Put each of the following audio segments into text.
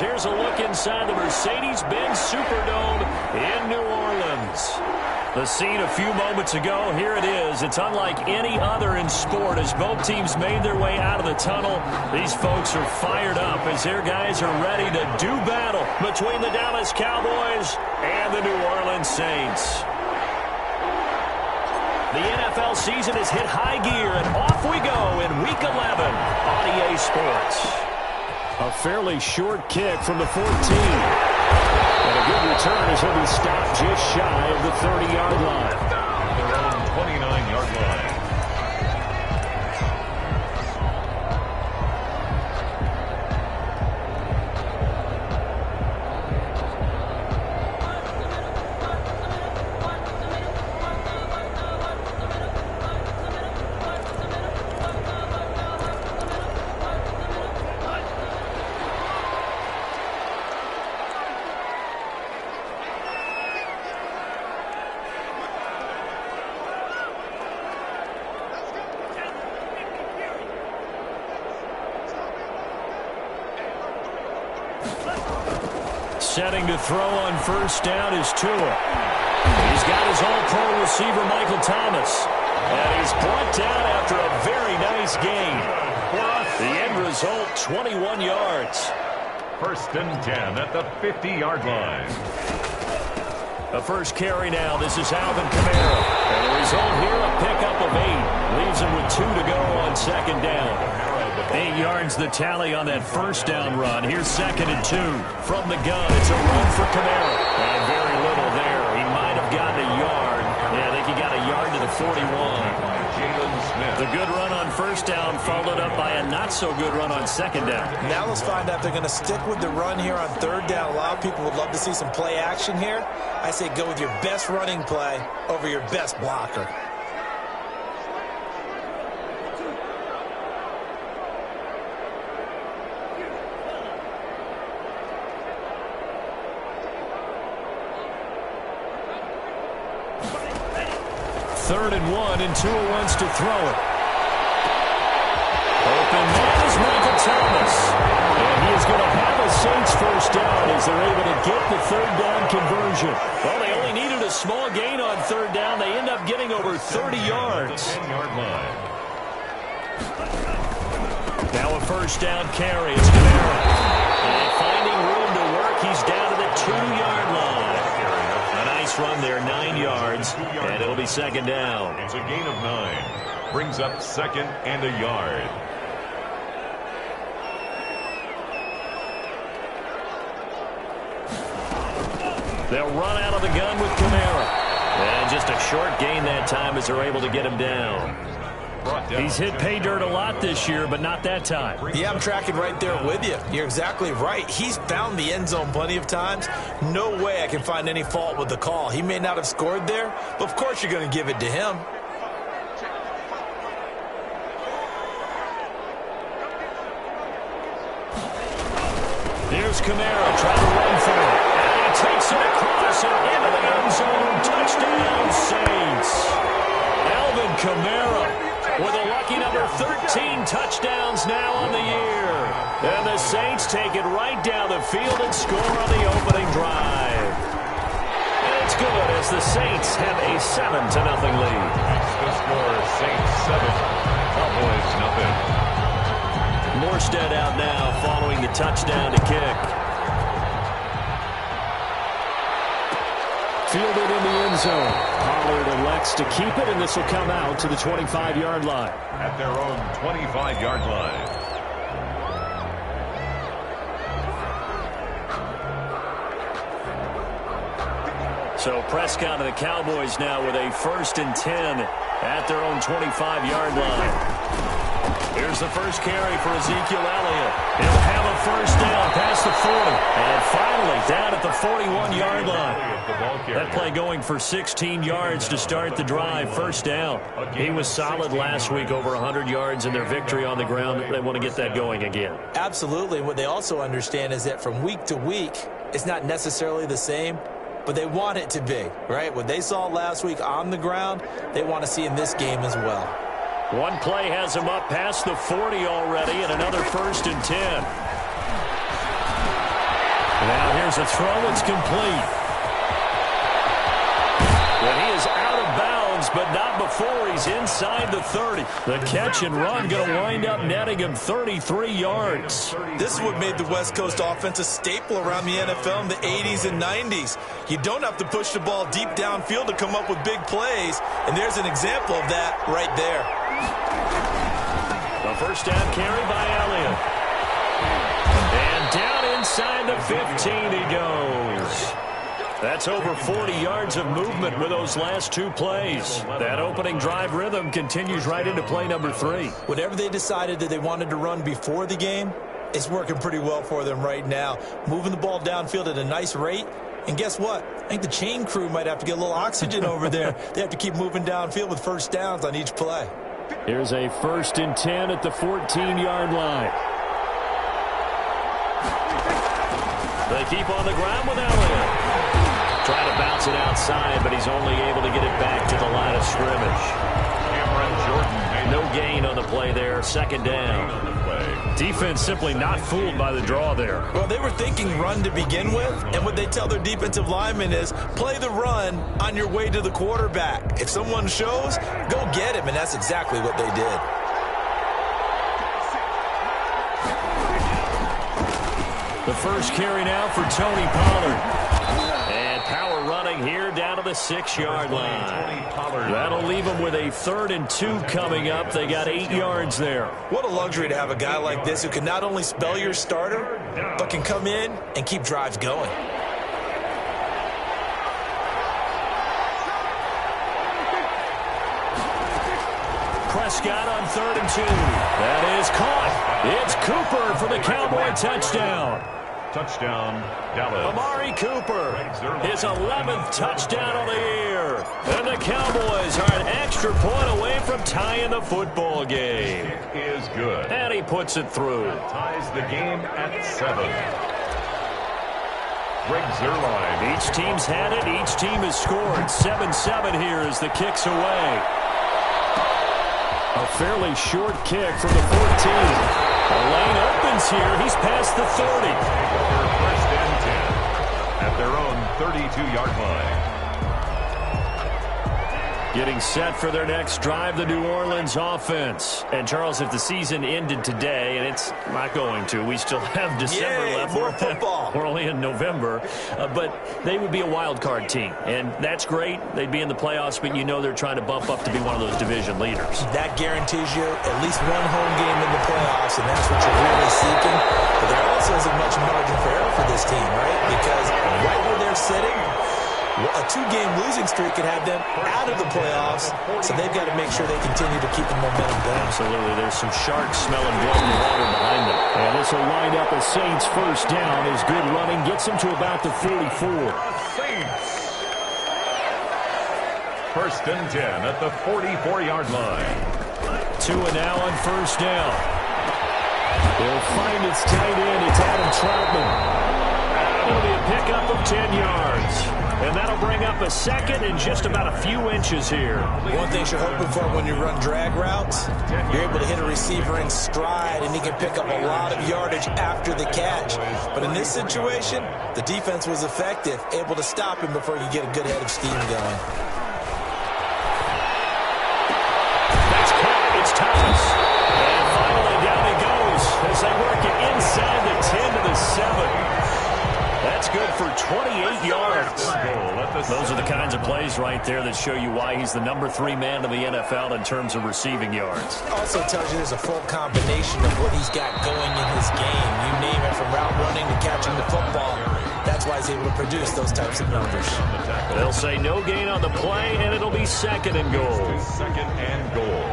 Here's a look inside the Mercedes-Benz Superdome in New Orleans. The scene a few moments ago, here it is. It's unlike any other in sport as both teams made their way out of the tunnel. These folks are fired up as their guys are ready to do battle between the Dallas Cowboys and the New Orleans Saints. The NFL season has hit high gear, and off we go in Week 11 on EA Sports. A fairly short kick from the 14. And a good return as he'll be stopped just shy of the 30-yard line. Their own 29-yard line. Setting to throw on first down is Tua. He's got his all-pro receiver, Michael Thomas. And he's brought down after a very nice gain. The end result, 21 yards. 1st and 10 at the 50-yard line. The first carry now. This is Alvin Kamara. And the result here, a pickup of 8. Leaves him with 2 to go on 2nd down. 8 yards the tally on that first down run. Here's 2nd and 2 from the gun. It's a run for Kamara. And very little there. He might have gotten a yard. Yeah, I think he got a yard to the 41. The good run on first down followed up by a not-so-good run on 2nd down. Now let's find out if they're going to stick with the run here on 3rd down. A lot of people would love to see some play action here. I say go with your best running play over your best blocker. Third and 1, and Tua wants to throw it. Open man is Michael Thomas. And he is going to have a Saints first down as they're able to get the 3rd down conversion. Well, they only needed a small gain on 3rd down. They end up getting over 30 yards. 10-yard line. Now a first down carry. It's Kamara. And finding room to work, he's down to the 2-yard line. A nice run there, 9 yards, and it'll be 2nd down. It's a gain of 9. Brings up 2nd and a yard. They'll run out of the gun with Kamara. And just a short gain that time as they're able to get him down. He's hit pay dirt a lot this year, but not that time. Yeah, I'm tracking right there with you. You're exactly right. He's found the end zone plenty of times. No way I can find any fault with the call. He may not have scored there, but of course you're going to give it to him. Here's Kamara trying to run for it. And he takes it across and into the end zone. Touchdown, Saints. Alvin Kamara with a lucky number 13 touchdowns now on the year. And the Saints take it right down the field and score on the opening drive. And it's good as the Saints have a 7-0 lead. The score, Saints 7, Cowboys 0. Morstead out now following the touchdown to kick. Fielded in the end zone. Pollard elects to keep it, and this will come out to the 25-yard line. At their own 25-yard line. So Prescott and the Cowboys now with a 1st and 10 at their own 25-yard line. Here's the first carry for Ezekiel Elliott. He'll have a first down past the 40. And finally down at the 41-yard line. That play going for 16 yards to start the drive. First down. He was solid last week, over 100 yards in their victory on the ground. They want to get that going again. Absolutely. What they also understand is that from week to week, it's not necessarily the same, but they want it to be, right? What they saw last week on the ground, they want to see in this game as well. One play has him up past the 40 already, and another 1st and 10. There's a throw. It's complete. And he is out of bounds, but not before he's inside the 30. The catch and run going to wind up netting him 33 yards. This is what made the West Coast offense a staple around the NFL in the 80s and 90s. You don't have to push the ball deep downfield to come up with big plays, and there's an example of that right there. The first down carry by Elliott. And down inside the 15 he goes. That's over 40 yards of movement with those last two plays. That opening drive rhythm continues right into play number 3. Whatever they decided that they wanted to run before the game, it's working pretty well for them right now. Moving the ball downfield at a nice rate. And guess what? I think the chain crew might have to get a little oxygen over there. They have to keep moving downfield with first downs on each play. Here's a 1st and 10 at the 14-yard line. They keep on the ground with Elliott. Trying to bounce it outside, but he's only able to get it back to the line of scrimmage. No gain on the play there. 2nd down. Defense simply not fooled by the draw there. Well, they were thinking run to begin with, and what they tell their defensive linemen is play the run on your way to the quarterback. If someone shows, go get him, and that's exactly what they did. The first carry now for Tony Pollard. And power running here down to the 6-yard line. That'll leave them with a 3rd and 2 coming up. They got 8 yards there. What a luxury to have a guy like this who can not only spell your starter, but can come in and keep drives going. Prescott on 3rd and 2. That is caught. It's Cooper for the Cowboy touchdown. Touchdown, Dallas. Amari Cooper, his 11th touchdown of the year. And the Cowboys are an extra point away from tying the football game. It is good. And he puts it through. Ties the game at 7. Greg Zuerlein. Each team's had it. Each team has scored. 7-7 here as the kick's away. A fairly short kick from the 14. The lane opens here. He's past the 30. First and 10 at their own 32-yard line. Getting set for their next drive, the New Orleans offense. And, Charles, if the season ended today, and it's not going to, we still have December left. More football. We're only in November. But they would be a wild card team. And that's great. They'd be in the playoffs, but you know they're trying to bump up to be one of those division leaders. That guarantees you at least one home game in the playoffs, and that's what you're really seeking. But there also isn't much margin for error for this team, right? Because right where they're sitting, a 2-game losing streak could have them out of the playoffs, so they've got to make sure they continue to keep the momentum going. Absolutely. There's some sharks smelling blood in the water behind them. And this will wind up a Saints first down as good running gets them to about the 44. Saints. First and 10 at the 44-yard line. Tua now on first down. They'll find its tight end. It's Adam Troutman. It'll be a pickup of 10 yards. And that'll bring up a 2nd and just about a few inches here. One thing you're hoping for when you run drag routes, you're able to hit a receiver in stride, and he can pick up a lot of yardage after the catch. But in this situation, the defense was effective, able to stop him before you get a good head of steam going. That's caught. It's Thomas. And finally down he goes as they work it inside the 10 to the 7. That's good for 28 yards. Those are the kinds of plays right there that show you why he's the number 3 man in the NFL in terms of receiving yards. Also tells you there's a full combination of what he's got going in his game. You name it, from route running to catching the football. That's why he's able to produce those types of numbers. They'll say no gain on the play, and it'll be 2nd and goal. 2nd and goal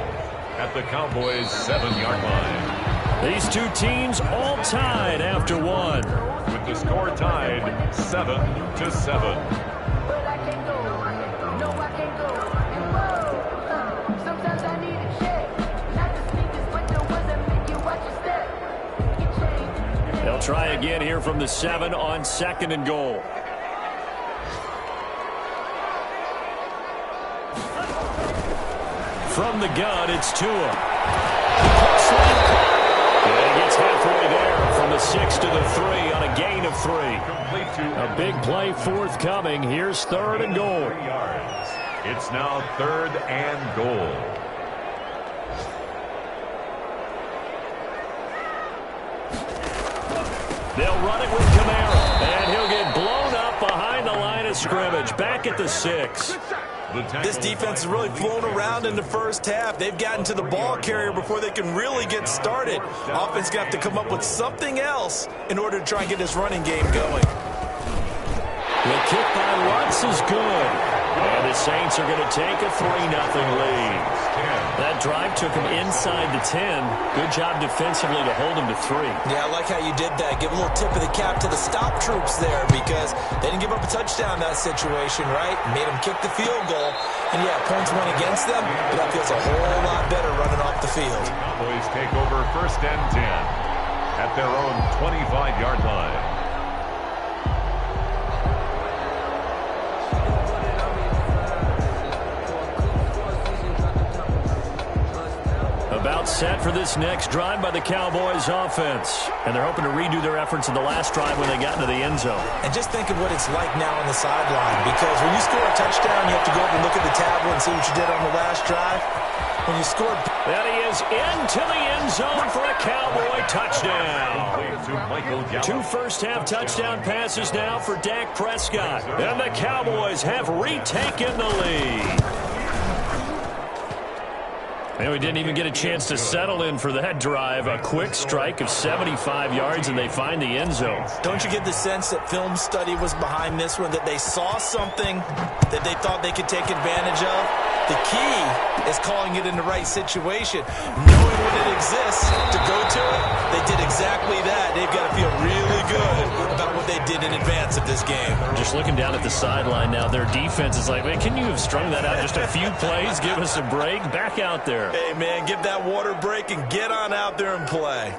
at the Cowboys' 7-yard line. These two teams all tied after one. With the score tied 7-7. They'll try again here from the 7 on 2nd and goal. From the gun, it's Tua. And he gets halfway there from the The 6 to the 3 on a gain of 3. A big play forthcoming. Here's 3rd and goal. It's now 3rd and goal. They'll run it with Kamara, and he'll get blown up behind the line of scrimmage. Back at the 6. This defense has really flown around in the first half. They've gotten to the ball carrier before they can really get started. Offense got to come up with something else in order to try and get this running game going. The kick by Lutz is good. And the Saints are going to take a 3-0 lead. That drive took them inside the 10. Good job defensively to hold them to 3. Yeah, I like how you did that. Give a little tip of the cap to the stop troops there because they didn't give up a touchdown in that situation, right? Made them kick the field goal. And, yeah, points went against them, but that feels a whole lot better running off the field. Cowboys take over 1st and 10 at their own 25-yard line. About set for this next drive by the Cowboys offense. And they're hoping to redo their efforts in the last drive when they got into the end zone. And just think of what it's like now on the sideline, because when you score a touchdown, you have to go up and look at the tablet and see what you did on the last drive. When you scored... That he is into the end zone for a Cowboy touchdown. 2 first-half touchdown passes now for Dak Prescott. And the Cowboys have retaken the lead. And we didn't even get a chance to settle in for that drive. A quick strike of 75 yards, and they find the end zone. Don't you get the sense that film study was behind this one, that they saw something that they thought they could take advantage of? The key is calling it in the right situation. Knowing when it exists to go to it, they did exactly that. They've got to feel really good about what they did in advance of this game. Just looking down at the sideline now, their defense is like, man, can you have strung that out just a few plays? Give us a break. Back out there. Hey, man, give that water break and get on out there and play.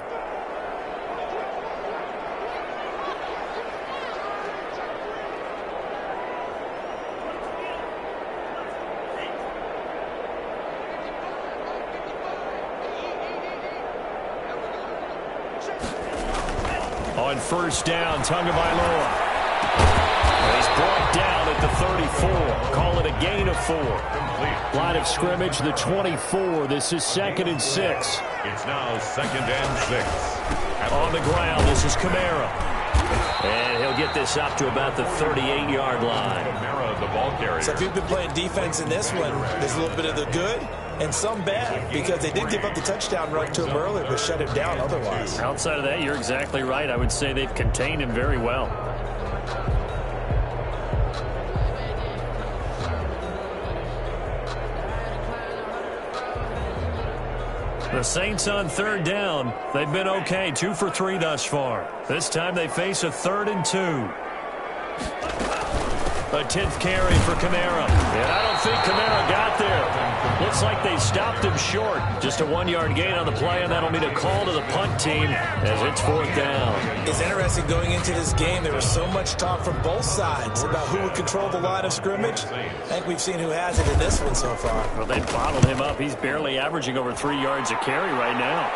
On 1st down, Tagovailoa. He's brought down at the 34. Call it a gain of 4. Line of scrimmage, the 24. This is 2nd and 6. It's now 2nd and 6. On the ground, this is Kamara. And he'll get this up to about the 38-yard line. Kamara, the ball carrier. So if you've been playing defense in this one, there's a little bit of the good and some bad, because they did give up the touchdown run to him earlier, but shut him down otherwise. Outside of that, you're exactly right. I would say they've contained him very well. The Saints on 3rd down. They've been okay, 2 for 3 thus far. This time they face a 3rd and 2. A 10th carry for Kamara. And I don't think Kamara got there. Looks like they stopped him short. Just a 1-yard gain on the play, and that'll mean a call to the punt team as it's 4th down. It's interesting going into this game. There was so much talk from both sides about who would control the line of scrimmage. I think we've seen who has it in this one so far. Well, they bottled him up. He's barely averaging over 3 yards a carry right now.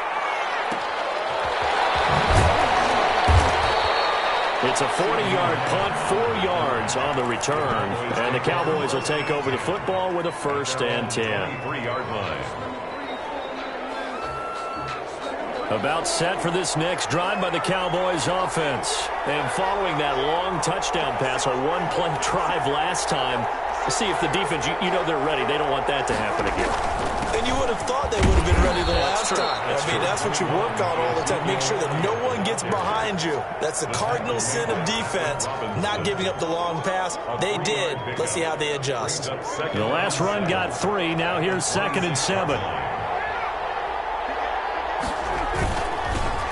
It's a 40-yard punt, 4 yards on the return. And the Cowboys will take over the football with a 1st and 10. 3-yard line. About set for this next drive by the Cowboys offense. And following that long touchdown pass, our one-play drive last time, see if the defense, you know they're ready. They don't want that to happen again. And you would have thought they would have been ready the last time. That's what you work on all the time. Make sure that no one gets behind you. That's the cardinal sin of defense, not giving up the long pass. They did. Let's see how they adjust. The last run got 3. Now here's 2nd and 7.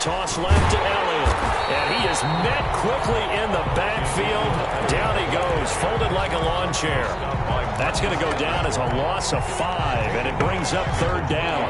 Toss left to Elliott. And he is met quickly in the backfield. Down he goes, folded like a lawn chair. That's going to go down as a loss of 5, and it brings up 3rd down.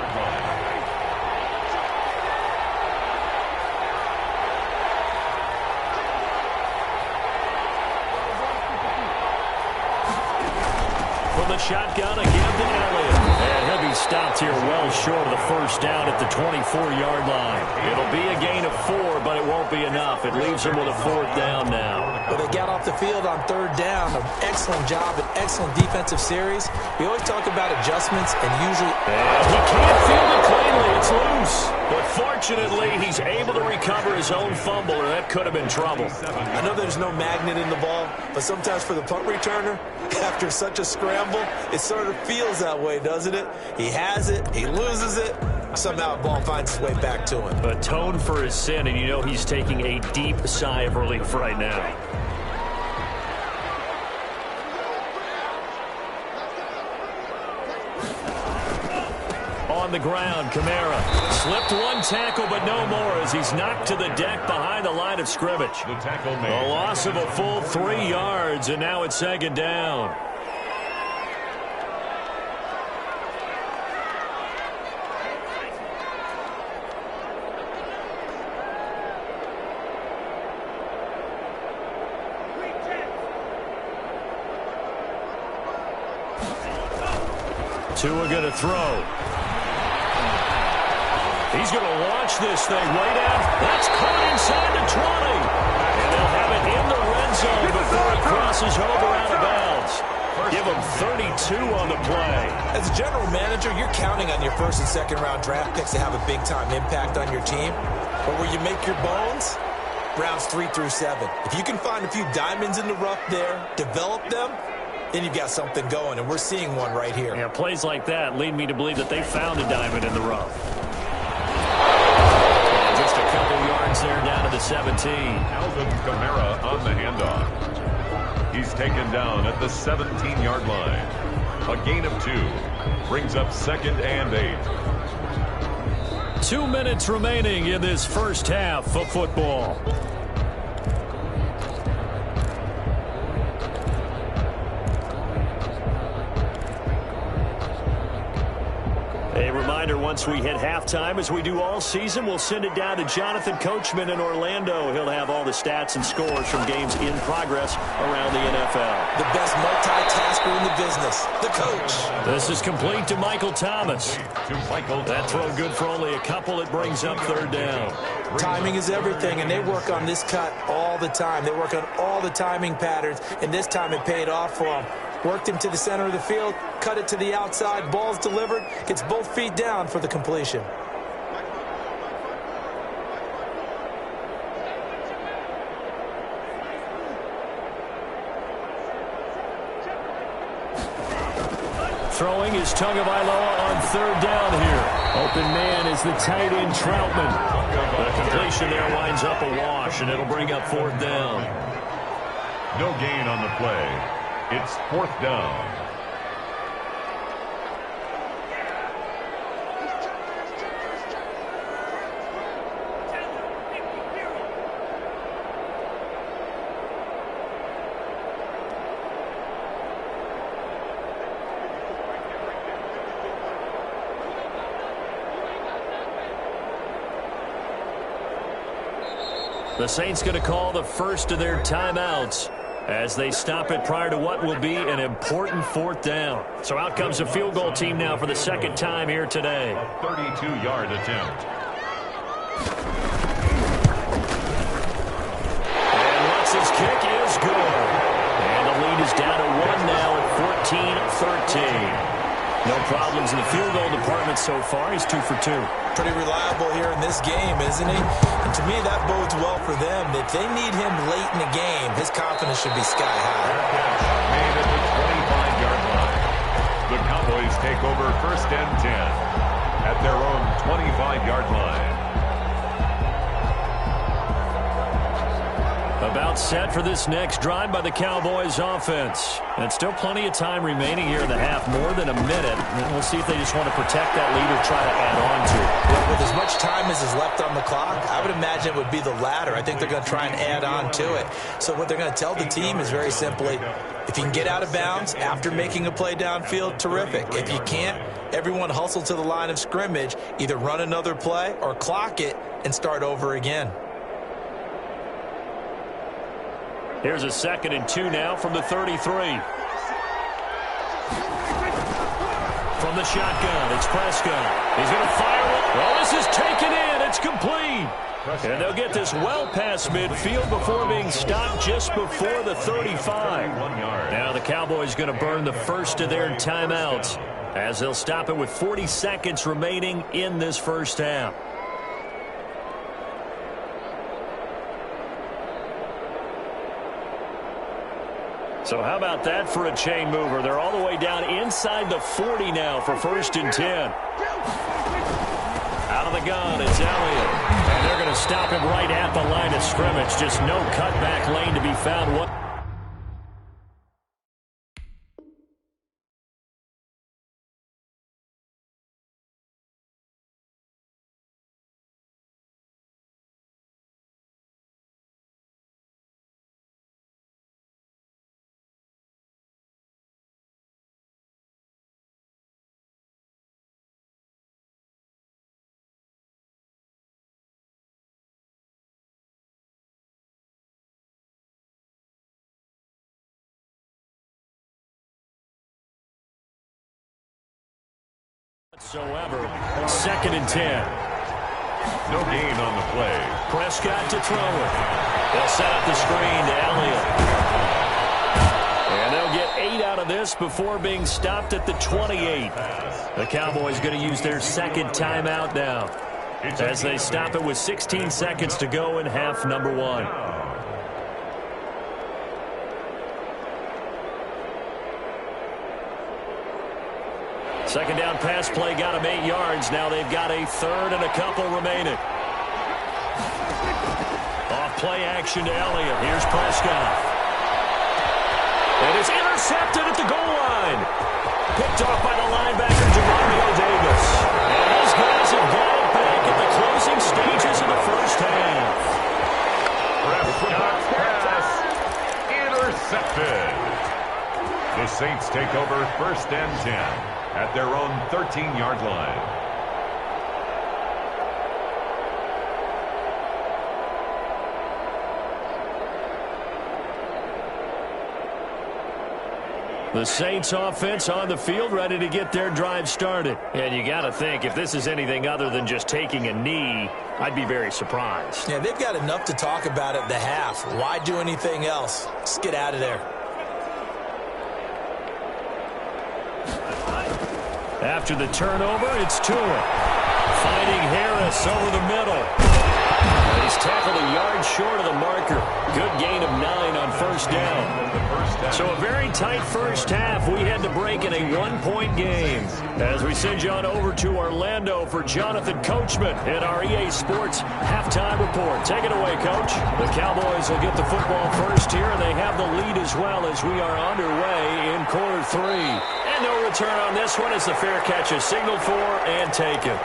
From the shotgun again to Elliott. And he'll be He's stopped here well short of the first down at the 24-yard line. It'll be a gain of 4, but it won't be enough. It leaves him with a 4th down now. Well, they got off the field on 3rd down. An excellent job, an excellent defensive series. We always talk about adjustments, and usually... He can't field it cleanly. It's loose. But fortunately, he's able to recover his own fumble, or that could have been trouble. I know there's no magnet in the ball, but sometimes for the punt returner, after such a scramble, it sort of feels that way, doesn't it? He has it, he loses it, somehow the ball finds its way back to him. Atoned for his sin, and you know he's taking a deep sigh of relief right now. On the ground, Kamara slipped one tackle, but no more as he's knocked to the deck behind the line of scrimmage. The tackle made. A loss of a full 3 yards, and now it's 2nd down. Tua going to throw. He's going to launch this thing way down. That's caught inside the 20. And they'll have it in the red zone before it crosses over out of bounds. Give him 32 on the play. As a general manager, you're counting on your 1st and 2nd round draft picks to have a big-time impact on your team. But where you make your bones, rounds 3 through 7. If you can find a few diamonds in the rough there, develop them, then you've got something going, and we're seeing one right here. Yeah, plays like that lead me to believe that they found a diamond in the rough. Just a couple yards there down to the 17. Alvin Kamara on the handoff. He's taken down at the 17-yard line. A gain of 2. Brings up 2nd and 8. 2 minutes remaining in this first half of football. A reminder, once we hit halftime, as we do all season, we'll send it down to Jonathan Coachman in Orlando. He'll have all the stats and scores from games in progress around the NFL. The best multitasker in the business, the coach. This is complete to Michael Thomas. That throw good for only a couple. It brings up 3rd down. Timing is everything, and they work on this cut all the time. They work on all the timing patterns, and this time it paid off for them. Worked him to the center of the field, cut it to the outside, ball's delivered, gets both feet down for the completion. Throwing is Tagovailoa on 3rd down here. Open man is the tight end Troutman. The completion there winds up a wash, and it'll bring up 4th down. No gain on the play. It's 4th down. The Saints going to call the first of their timeouts as they stop it prior to what will be an important 4th down. So out comes a field goal team now for the 2nd time here today. A 32-yard attempt. And Lutz's kick is good. And the lead is down to 1 now at 14-13. No problems in the field goal department so far. He's 2 for 2. Pretty reliable here in this game, isn't he? And to me, that bodes well for them. If they need him late in the game, his confidence should be sky high. Made at the 25-yard line. The Cowboys take over 1st and 10 at their own 25-yard line. About set for this next drive by the Cowboys offense. And still plenty of time remaining here in the half, more than a minute. And we'll see if they just want to protect that lead or try to add on to it. Well, with as much time as is left on the clock, I would imagine it would be the latter. I think they're going to try and add on to it. So what they're going to tell the team is very simply, if you can get out of bounds after making a play downfield, terrific. If you can't, everyone hustle to the line of scrimmage, either run another play or clock it and start over again. Here's a 2nd and 2 now from the 33. From From the shotgun, it's Prescott. He's going to fire it. Well, this is taken in. It's complete. And they'll get this well past midfield before being stopped just before the 35. Now the Cowboys going to burn the first of their timeouts as they'll stop it with 40 seconds remaining in this first half. So how about that for a chain mover? They're all the way down inside the 40 now for 1st and 10. Out of the gun, it's Elliott. And they're going to stop him right at the line of scrimmage. Just no cutback lane to be found. Whatsoever. 2nd and 10. No gain on the play. Prescott to throw it. They'll set up the screen to Elliott. And they'll get 8 out of this before being stopped at the 28. The Cowboys going to use their 2nd timeout now as they stop it with 16 seconds to go in half number 1. Second down pass play got them 8 yards. Now they've got a 3rd and a couple remaining. Off play action to Elliott. Here's Prescott. And it's intercepted at the goal line. Picked off by the linebacker, Demario Davis. And these guys have got it back at the closing stages of the first half. Prescott's pass intercepted. The Saints take over 1st and 10. At their own 13-yard line. The Saints offense on the field ready to get their drive started. And you got to think, if this is anything other than just taking a knee, I'd be very surprised. Yeah, they've got enough to talk about at the half. Why do anything else? Just get out of there. After the turnover, it's Tua. Finding Harris over the middle. And he's tackled a yard short of the marker. Good gain of 9 on 1st down. So a very tight first half. We had to break in a 1-point game. As we send you on over to Orlando for Jonathan Coachman in our EA Sports halftime report. Take it away, Coach. The Cowboys will get the football first here, and they have the lead as well as we are underway in quarter 3. And no return on this one as the fair catch is signaled for and taken.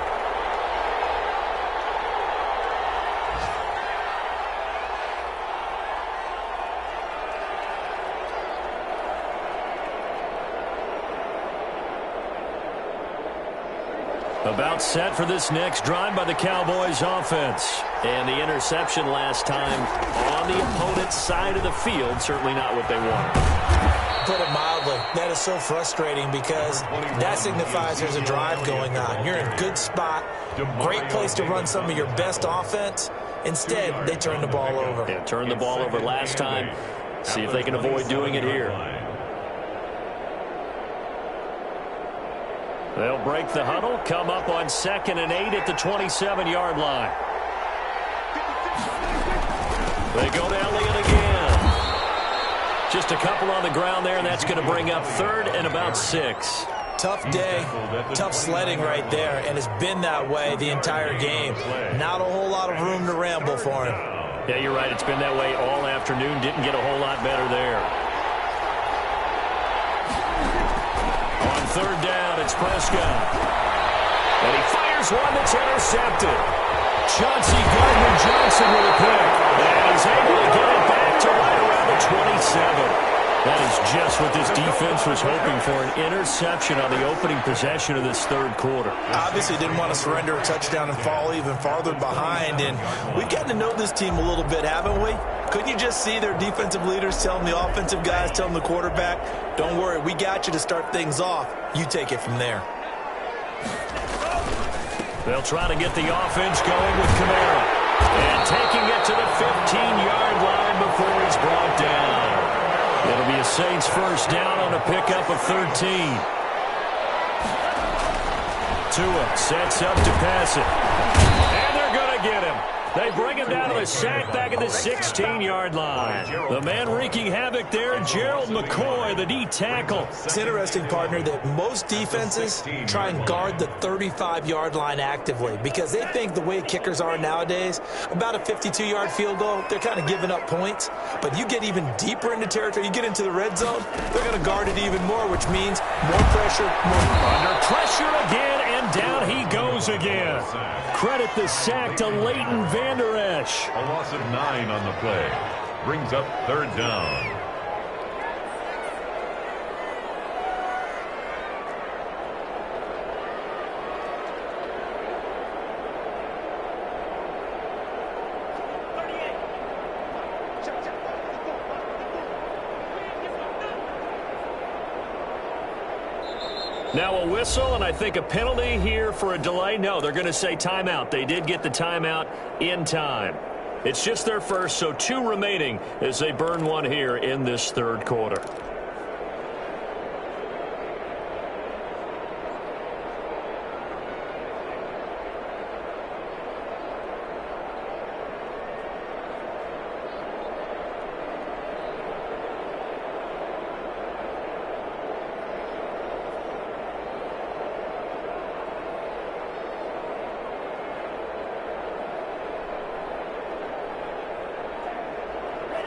About set for this next drive by the Cowboys offense. And the interception last time on the opponent's side of the field. Certainly not what they wanted. Put it mildly, that is so frustrating because that signifies there's a drive going on. You're in a good spot, great place to run some of your best offense. Instead, they turn the ball over. Yeah, turned the ball over last time. See if they can avoid doing it here. They'll break the huddle, come up on 2nd and 8 at the 27-yard line. They go to Elliott again. Just a couple on the ground there, and that's going to bring up 3rd and about 6. Tough day, tough sledding right there, and it's been that way the entire game. Not a whole lot of room to ramble for him. Yeah, you're right. It's been that way all afternoon. Didn't get a whole lot better there. On 3rd down, it's Prescott. And he fires one that's intercepted. Chauncey Gardner-Johnson with a pick. And he's able to get it back to right around the 27. That is just what this defense was hoping for, an interception on the opening possession of this 3rd quarter. Obviously didn't want to surrender a touchdown and fall even farther behind. And we've gotten to know this team a little bit, haven't we? Couldn't you just see their defensive leaders telling the offensive guys, telling the quarterback, don't worry, we got you to start things off. You take it from there. They'll try to get the offense going with Kamara. And taking it to the 15-yard line before he's brought down. It'll be a Saints first down on a pickup of 13. Tua sets up to pass it. And they're going to get him. They bring him down to the sack back at the 16-yard line. The man wreaking havoc there, Gerald McCoy, the D tackle. It's interesting, partner, that most defenses try and guard the 35-yard line actively because they think the way kickers are nowadays, about a 52-yard field goal, they're kind of giving up points. But you get even deeper into territory, you get into the red zone, they're going to guard it even more, which means more pressure. Under pressure again, and down he goes again. Credit the sack to Leighton Vander Esch. A loss of 9 on the play. Brings up third down. Now a whistle, and I think a penalty here for a delay. No, they're going to say timeout. They did get the timeout in time. It's just their first, so 2 remaining as they burn one here in this third quarter.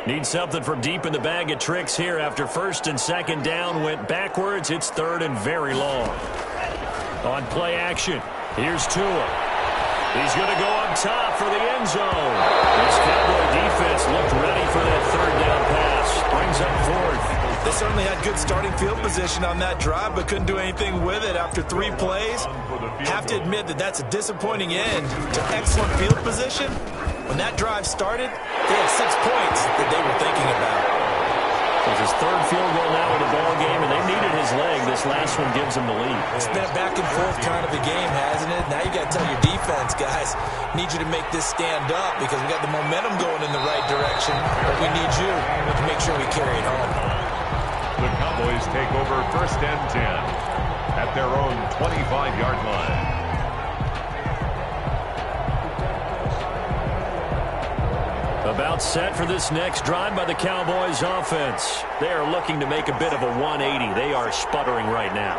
Need something from deep in the bag of tricks here after first and second down went backwards. It's third and very long. On play action, here's Tua. He's going to go up top for the end zone. This Cowboy defense looked ready for that third down pass. Brings up fourth. They certainly had good starting field position on that drive, but couldn't do anything with it after 3 plays. Have to admit that that's a disappointing end to excellent field position. When that drive started, they had 6 points that they were thinking about. It's his third field goal now in the ball game, and they needed his leg. This last one gives him the lead. It's been a back and forth kind of a game, hasn't it? Now you got to tell your defense, guys, need you to make this stand up because we got the momentum going in the right direction, but we need you to make sure we carry it home. The Cowboys take over first and 10 at their own 25-yard line. About set for this next drive by the Cowboys offense. They are looking to make a bit of a 180. They are sputtering right now.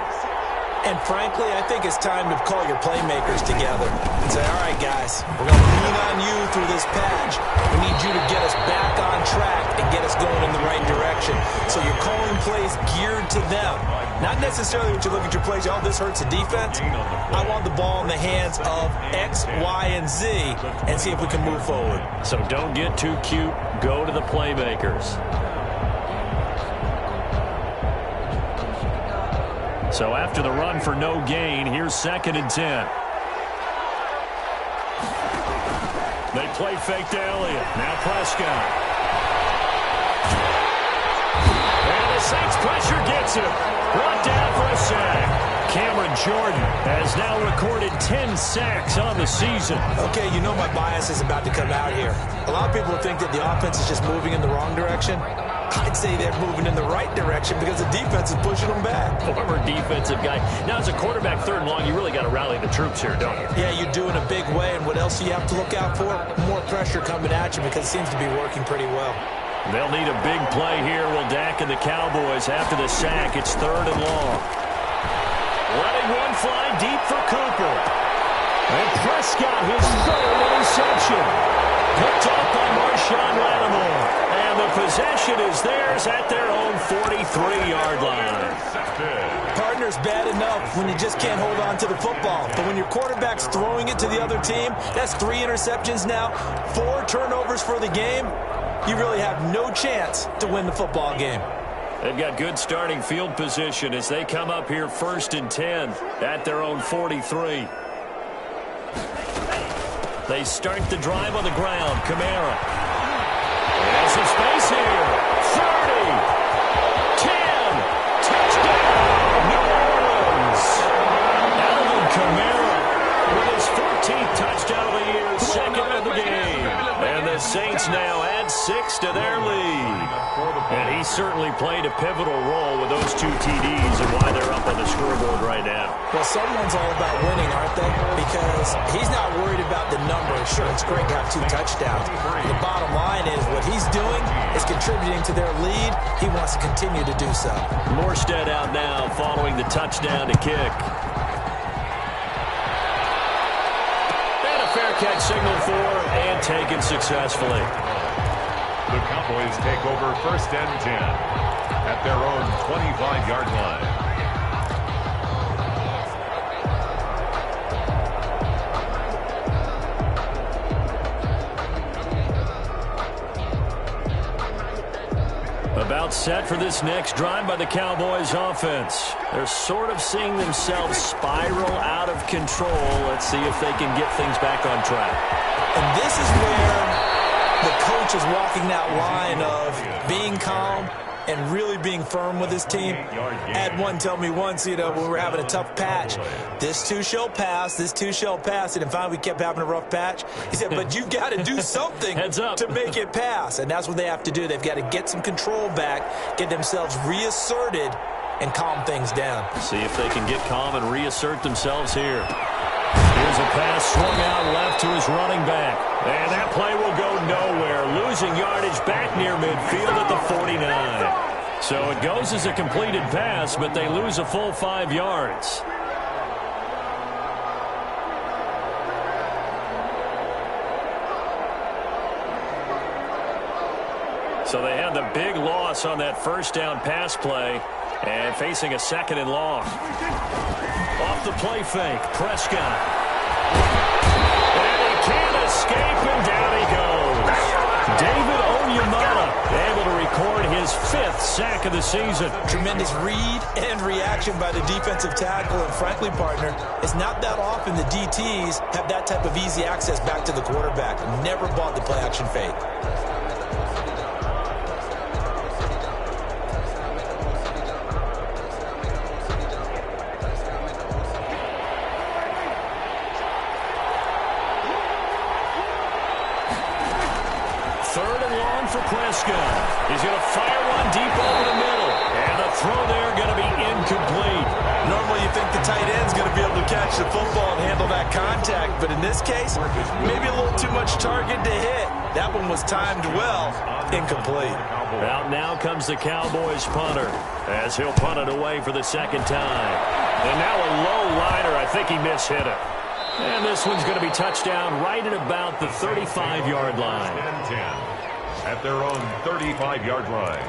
And frankly, I think it's time to call your playmakers together and say, all right, guys, we're going to lean on you through this patch. We need you to get us back on track and get us going in the right direction. So you're calling plays geared to them. Not necessarily when you look at your plays, oh, this hurts the defense. I want the ball in the hands of X, Y, and Z and see if we can move forward. So don't get too cute. Go to the playmakers. So after the run for no gain, here's 2nd and 10. They play fake to Elliott. Now Prescott. And the Saints pressure gets him. Brought down for a sack. Cameron Jordan has now recorded 10 sacks on the season. Okay, you know my bias is about to come out here. A lot of people think that the offense is just moving in the wrong direction. I'd say they're moving in the right direction because the defense is pushing them back. Former defensive guy. Now, as a quarterback, 3rd and long, you really got to rally the troops here, don't you? Yeah, you do in a big way. And what else do you have to look out for? More pressure coming at you because it seems to be working pretty well. They'll need a big play here. Will Dak and the Cowboys after the sack. It's 3rd and long. Letting one fly deep for Cooper. And Prescott, his 3rd interception. Picked off by Marshawn Lattimore. And the possession is theirs at their own 43-yard line. Partner's bad enough when you just can't hold on to the football. But when your quarterback's throwing it to the other team, that's 3 interceptions now, 4 turnovers for the game. You really have no chance to win the football game. They've got good starting field position as they come up here 1st and 10 at their own 43. They start the drive on the ground. Kamara. There's some space here. 30. 10. Touchdown. New Orleans. Alvin Kamara with his 14th he certainly played a pivotal role with those 2 TDs and why they're up on the scoreboard right now. Well, someone's all about winning, aren't they? Because he's not worried about the numbers. Sure, it's great to have 2 touchdowns. The bottom line is what he's doing is contributing to their lead. He wants to continue to do so. Morstead out now following the touchdown to kick. And a fair catch signaled for and taken successfully. The Cowboys take over 1st and 10 at their own 25-yard line. About set for this next drive by the Cowboys offense. They're sort of seeing themselves spiral out of control. Let's see if they can get things back on track. And this is where the coach is walking that line of being calm and really being firm with his team. Had one tell me once, when we were having a tough patch, this too shall pass, this too shall pass. And finally we kept having a rough patch. He said, but you got to do something to make it pass. And that's what they have to do. They've got to get some control back, get themselves reasserted, and calm things down. See if they can get calm and reassert themselves here. Here's a pass swung out left to his running back. And that play will go nowhere. Losing yardage back near midfield at the 49. So it goes as a completed pass, but they lose a full 5 yards. So they had the big loss on that 1st down pass play and facing a 2nd and long. Off the play fake, Prescott. And he can't escape, and down he goes. David Onyemata able to record his 5th sack of the season. Tremendous read and reaction by the defensive tackle, and frankly, partner, it's not that often the DTs have that type of easy access back to the quarterback. Never bought the play-action fake. For Prescott. He's going to fire one deep over the middle. And the throw there going to be incomplete. Normally you think the tight end's going to be able to catch the football and handle that contact. But in this case, maybe a little too much target to hit. That one was timed well. Incomplete. Out now comes the Cowboys punter as he'll punt it away for the 2nd time. And now a low liner. I think he mishit it. And this one's going to be touchdown right at about the 35-yard line. 10 at their own 35-yard line.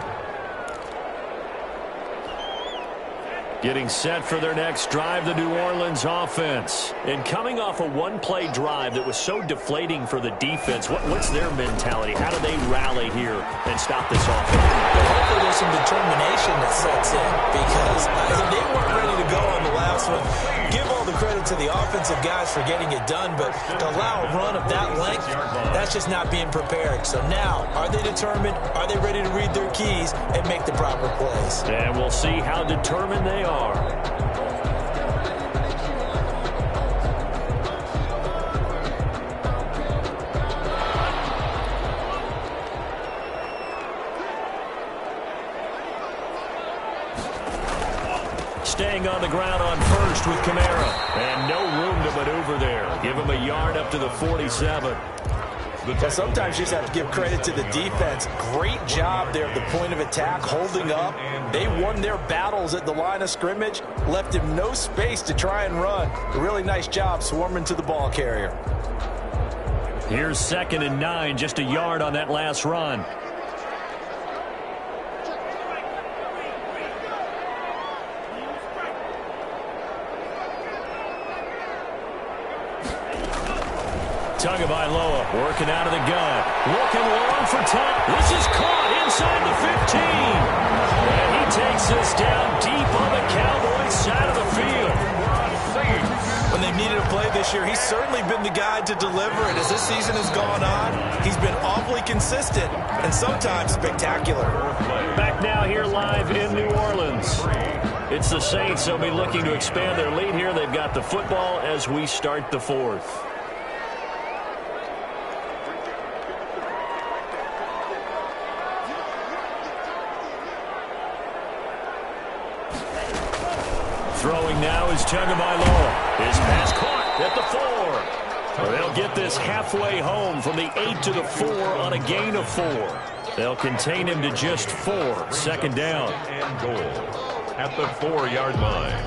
Getting set for their next drive, the New Orleans offense. And coming off a 1-play drive that was so deflating for the defense, what's their mentality? How do they rally here and stop this offense? Hopefully there's some determination that sets in, because they weren't ready to go on the last one. Give all the credit to the offensive guys for getting it done, but to allow a run of that length, that's just not being prepared. So now, are they determined? Are they ready to read their keys and make the proper plays? And we'll see how determined they are. Staying on the ground on first with Kamara. And no room to maneuver there. Give him a yard up to the 47. Well, sometimes you just have to give credit to the defense. Great job there at the point of attack, holding up. They won their battles at the line of scrimmage, left him no space to try and run. A really nice job swarming to the ball carrier. Here's 2nd and 9, just a yard on that last run. Tagovailoa working out of the gun. Looking long for time. This is caught inside the 15. And he takes this down deep on the Cowboys side of the field. When they've needed a play this year, he's certainly been the guy to deliver it. As this season has gone on, he's been awfully consistent and sometimes spectacular. Back now here live in New Orleans. It's the Saints. They'll be looking to expand their lead here. They've got the football as we start the 4th. Throwing now is Tagovailoa. His pass caught at the 4. They'll get this halfway home from the 8 to the 4 on a gain of 4. They'll contain him to just 4. Second down. And goal at the 4-yard line.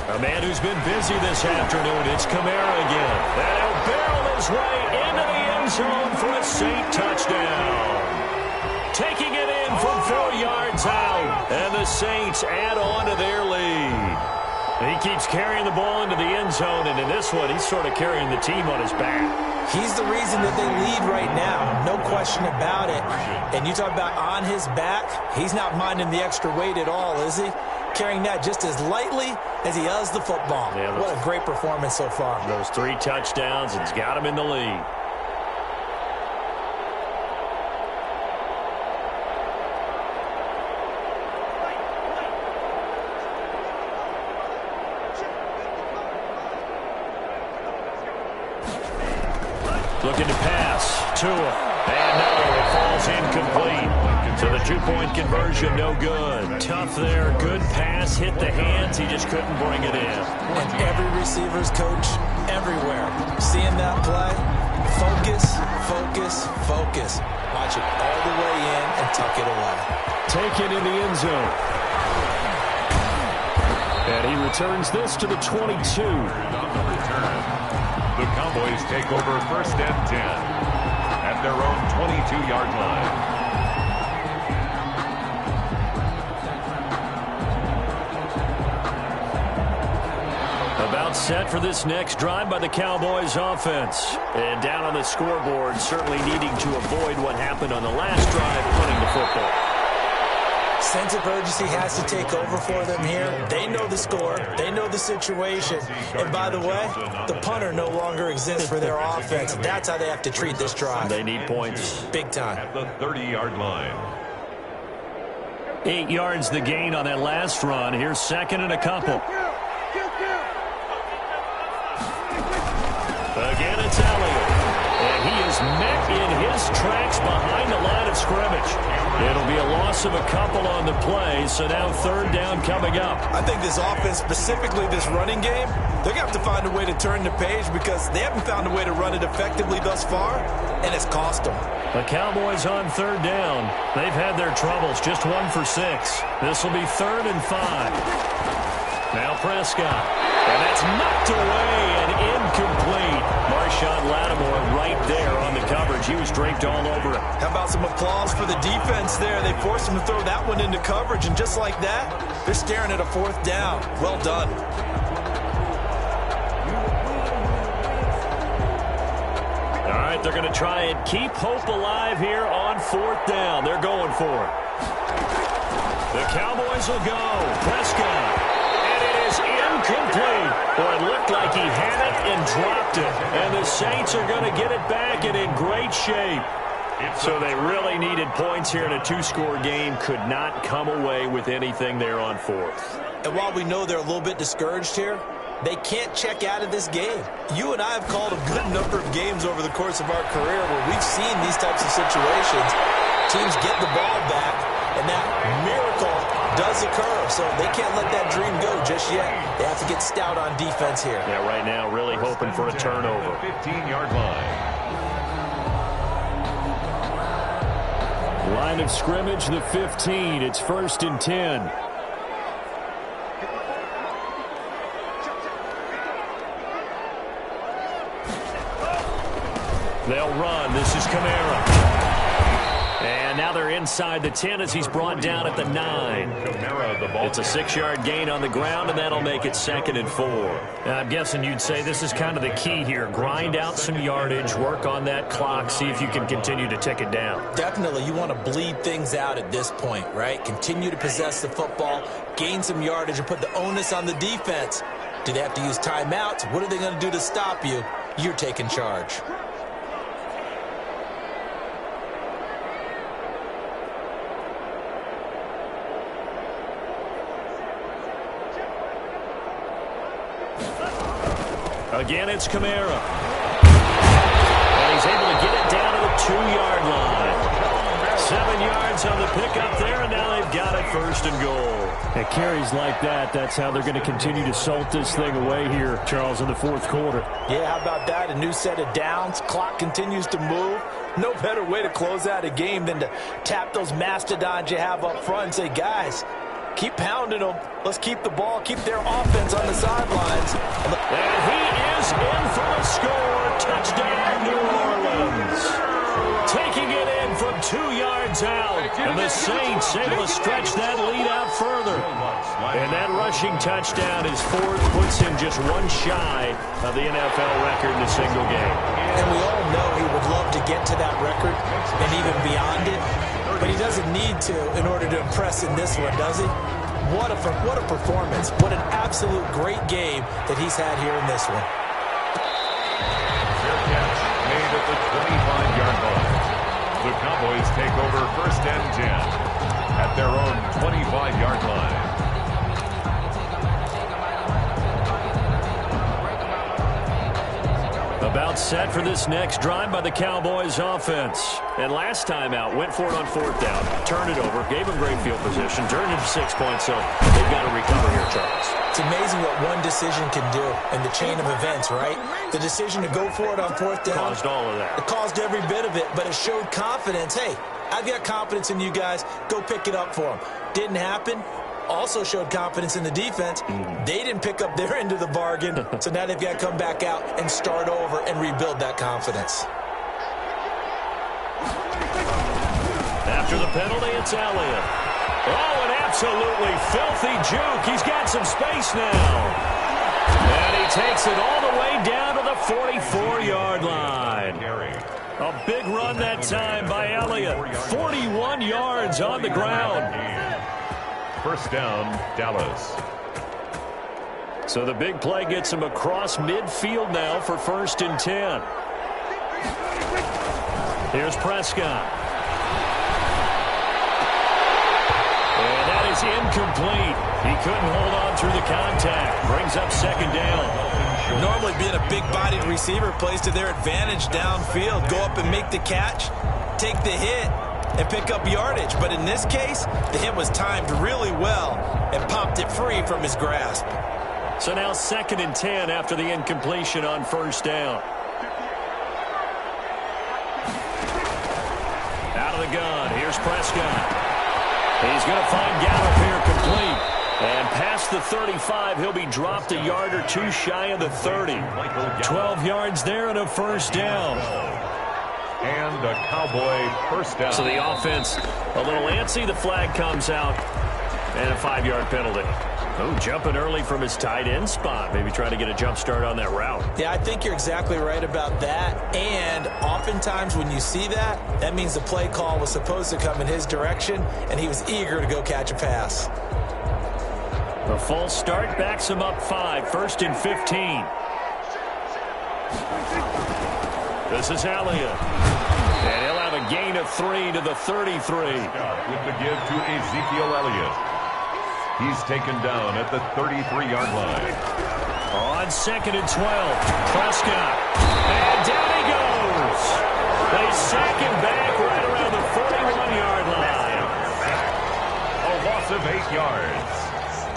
A man who's been busy this afternoon, it's Kamara again. And he'll barrel his way into the end zone for a Saint touchdown. Taking it in from 4 yards out, and the Saints add on to their lead. He keeps carrying the ball into the end zone, and in this one, he's sort of carrying the team on his back. He's the reason that they lead right now, no question about it. And you talk about on his back, he's not minding the extra weight at all, is he? Carrying that just as lightly as he does the football. Yeah, what a great performance so far. Those 3 touchdowns, it's got him in the lead. Looking to pass. Tua. And no, it falls incomplete. So the 2-point conversion, no good. Tough there. Good pass. Hit the hands. He just couldn't bring it in. And every receiver's coach everywhere. Seeing that play, focus, focus, focus. Watch it all the way in and tuck it away. Taken in the end zone. And he returns this to the 22. The Cowboys take over 1st and 10 at their own 22-yard line. About set for this next drive by the Cowboys offense. And down on the scoreboard, certainly needing to avoid what happened on the last drive, punting the football. Sense of urgency has to take over for them here. They know the score. They know the situation. And by the way, the punter no longer exists for their offense. That's how they have to treat this drive. They need points. Big time. At the 30-yard line. 8 yards the gain on that last run. Here's second and a couple. Again, it's Elliott. And he is met in his tracks behind the line of scrimmage. It'll be a loss of a couple on the play, so now 3rd down coming up. I think this offense, specifically this running game, they're going to have to find a way to turn the page because they haven't found a way to run it effectively thus far, and it's cost them. The Cowboys on 3rd down. They've had their troubles, just 1 for 6. This will be 3rd and 5. Now Prescott. And that's knocked away and incomplete. Marshawn Lattimore right there on the coverage. He was draped all over it. How about some applause for the defense there? They forced him to throw that one into coverage, and just like that, they're staring at a 4th down. Well done. All right, they're going to try and keep hope alive here on 4th down. They're going for it. The Cowboys will go. Prescott. Incomplete. Boy, it looked like he had it and dropped it. And the Saints are going to get it back and in great shape. So they really needed points here in a 2-score game. Could not come away with anything there on 4th. And while we know they're a little bit discouraged here, they can't check out of this game. You and I have called a good number of games over the course of our career where we've seen these types of situations. Teams get the ball back, and that miracle does occur, so they can't let that dream go just yet. They have to get stout on defense here. Yeah, right now really hoping for a turnover. 15-yard line. Line of scrimmage, the 15. It's 1st and 10. They'll run. This is Kamara. And now they're inside the 10 as he's brought down at the 9. It's a 6-yard gain on the ground, and that'll make it 2nd and 4. Now, I'm guessing you'd say this is kind of the key here. Grind out some yardage, work on that clock, see if you can continue to tick it down. Definitely. You want to bleed things out at this point, right? Continue to possess the football, gain some yardage, and put the onus on the defense. Do they have to use timeouts? What are they going to do to stop you? You're taking charge. Again, it's Kamara. And he's able to get it down to the 2-yard line. 7 yards on the pickup there, and now they've got it first and goal. At carries like that, that's how they're going to continue to salt this thing away here, Charles, in the fourth quarter. Yeah, how about that? A new set of downs. Clock continues to move. No better way to close out a game than to tap those mastodons you have up front and say, guys, keep pounding them. Let's keep the ball, keep their offense on the sidelines. And he is in for the score. Touchdown, New Orleans. Taking it in from 2 yards out. And the Saints able to stretch that lead out further. And that rushing touchdown is fourth, puts him just one shy of the NFL record in a single game. And we all know he would love to get to that record and even beyond it. But he doesn't need to in order to impress in this one, does he? What a performance. What an absolute great game that he's had here in this one. Fair catch made at the 25-yard line. The Cowboys take over first and 10 at their own 25-yard line. About set for this next drive by the Cowboys offense. And last time out, went for it on fourth down, turned it over, gave them great field position, turned it to 6 points, so they've got to recover here, Charles. It's amazing what one decision can do in the chain of events, right? The decision to go for it on fourth down. Caused all of that. It caused every bit of it, but it showed confidence. Hey, I've got confidence in you guys. Go pick it up for them. Didn't happen. Also showed confidence in the defense. They didn't pick up their end of the bargain, so now they've got to come back out and start over and rebuild that confidence. After the penalty, it's Elliott. Oh, an absolutely filthy juke. He's got some space now. And he takes it all the way down to the 44-yard line. A big run that time by Elliott. 41 yards on the ground. First down, Dallas. So the big play gets him across midfield now for first and 10. Here's Prescott. And that is incomplete. He couldn't hold on through the contact. Brings up second down. Normally being a big-bodied receiver plays to their advantage downfield. Go up and make the catch, take the hit, and pick up yardage. But in this case, the hit was timed really well and popped it free from his grasp. So now second and 10 after the incompletion on first down. Out of the gun, here's Prescott. He's going to find Gallup here complete. And past the 35, he'll be dropped a yard or two shy of the 30. 12 yards there and a first down. And a Cowboy first down. So the offense a little antsy. The flag comes out. And a 5-yard penalty. Oh, jumping early from his tight end spot. Maybe trying to get a jump start on that route. Yeah, I think you're exactly right about that. And oftentimes when you see that, that means the play call was supposed to come in his direction, and he was eager to go catch a pass. The false start backs him up 5. First and 15. This is Elliott. And he'll have a gain of 3 to the 33. With the give to Ezekiel Elliott. He's taken down at the 33-yard line. On second and 12, Prescott. And down he goes. They sack him back right around the 41-yard line. A loss of 8 yards.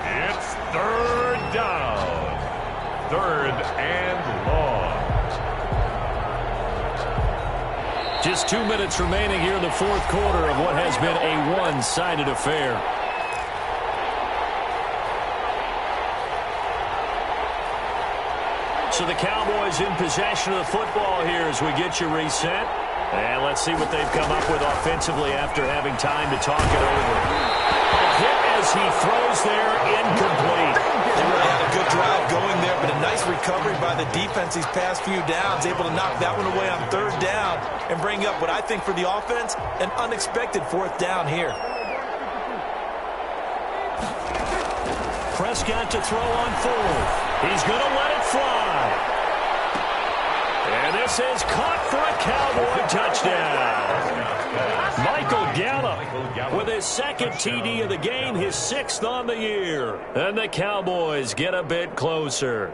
It's third down. Third and long. Just 2 minutes remaining here in the fourth quarter of what has been a one-sided affair. So the Cowboys in possession of the football here as we get you reset. And let's see what they've come up with offensively after having time to talk it over. A hit as he throws there, incomplete. They really had a good drive going there, but a nice recovery by the defense these past few downs, able to knock that one away on third down and bring up what I think for the offense, an unexpected fourth down here. Prescott to throw on fourth. He's going to let it fly. And this is caught for a Cowboy touchdown. Michael Gallup with his second TD of the game, his 6th on the year. And the Cowboys get a bit closer.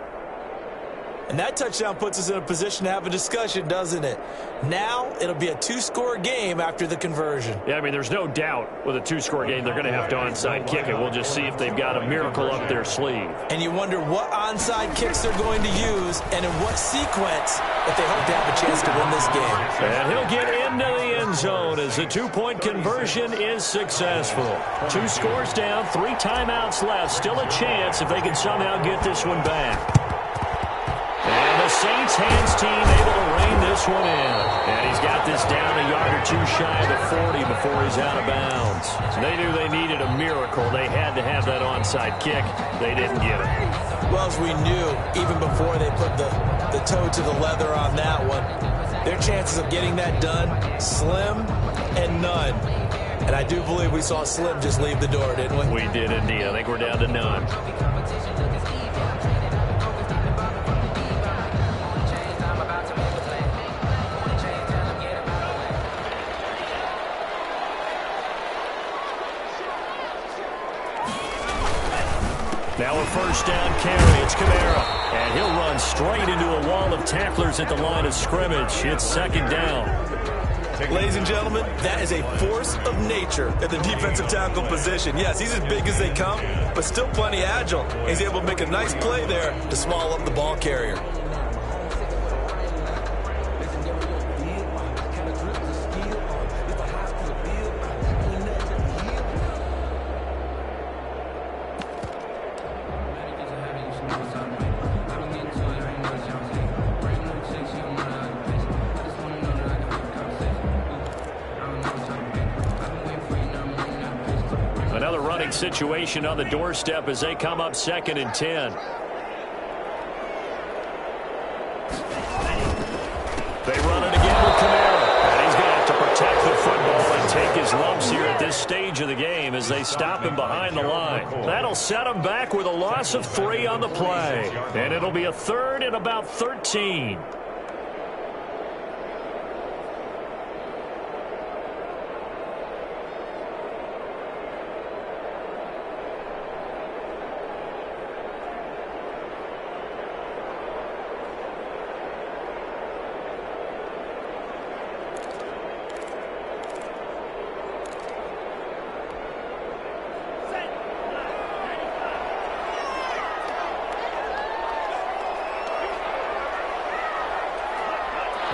And that touchdown puts us in a position to have a discussion, doesn't it? Now it'll be a two-score game after the conversion. Yeah, I mean, there's no doubt with a two-score game they're going to have to onside kick it. We'll just see if they've got a miracle up their sleeve. And you wonder what onside kicks they're going to use and in what sequence if they hope to have a chance to win this game. And he'll get into the end zone as the two-point conversion is successful. 2 scores down, 3 timeouts left. Still a chance if they can somehow get this one back. And the Saints hands team able to rein this one in. And he's got this down a yard or 2 shy of the 40 before he's out of bounds. They knew they needed a miracle. They had to have that onside kick. They didn't get it. Well, as we knew, even before they put the toe to the leather on that one, their chances of getting that done, slim and none. And I do believe we saw Slim just leave the door, didn't we? We did indeed. I think we're down to none. Now a first down carry. It's Kamara. And he'll run straight into a wall of tacklers at the line of scrimmage. It's second down. Ladies and gentlemen, that is a force of nature at the defensive tackle position. Yes, he's as big as they come, but still plenty agile. He's able to make a nice play there to small up the ball carrier. Another running situation on the doorstep as they come up 2nd and 10. They run it again with Kamara. And he's going to have to protect the football and take his lumps here at this stage of the game as they stop him behind the line. That'll set him back with a loss of 3 on the play. And it'll be a 3rd and about 13.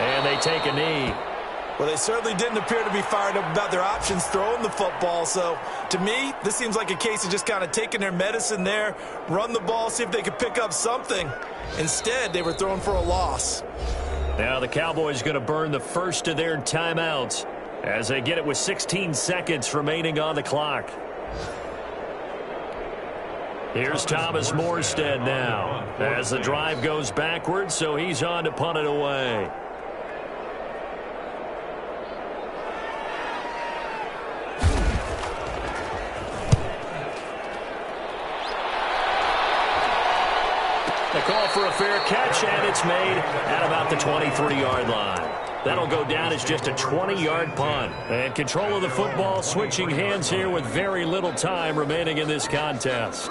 And they take a knee. Well, they certainly didn't appear to be fired up about their options throwing the football. So, to me, this seems like a case of just kind of taking their medicine there, run the ball, see if they could pick up something. Instead, they were throwing for a loss. Now the Cowboys going to burn the first of their timeouts as they get it with 16 seconds remaining on the clock. Here's Thomas Morstead now as the drive goes backwards, so he's on to punt it away. The call for a fair catch, and it's made at about the 23-yard line. That'll go down as just a 20-yard punt. And control of the football switching hands here with very little time remaining in this contest.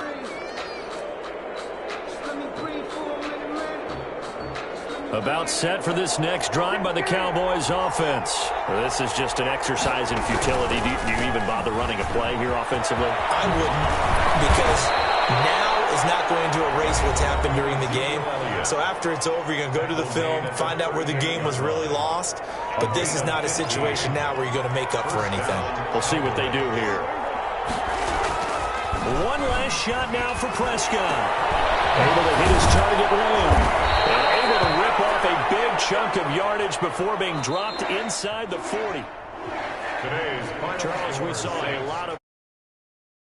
About set for this next drive by the Cowboys offense. This is just an exercise in futility. Do you even bother running a play here offensively? I wouldn't, because now is not going to erase what's happened during the game. So after it's over, you're going to go to the film, find out where the game was really lost. But this is not a situation now where you're going to make up for anything. We'll see what they do here. One last shot now for Prescott. Able to hit his target low. And able to rip off a big chunk of yardage before being dropped inside the 40. Today's Charles, we saw a lot of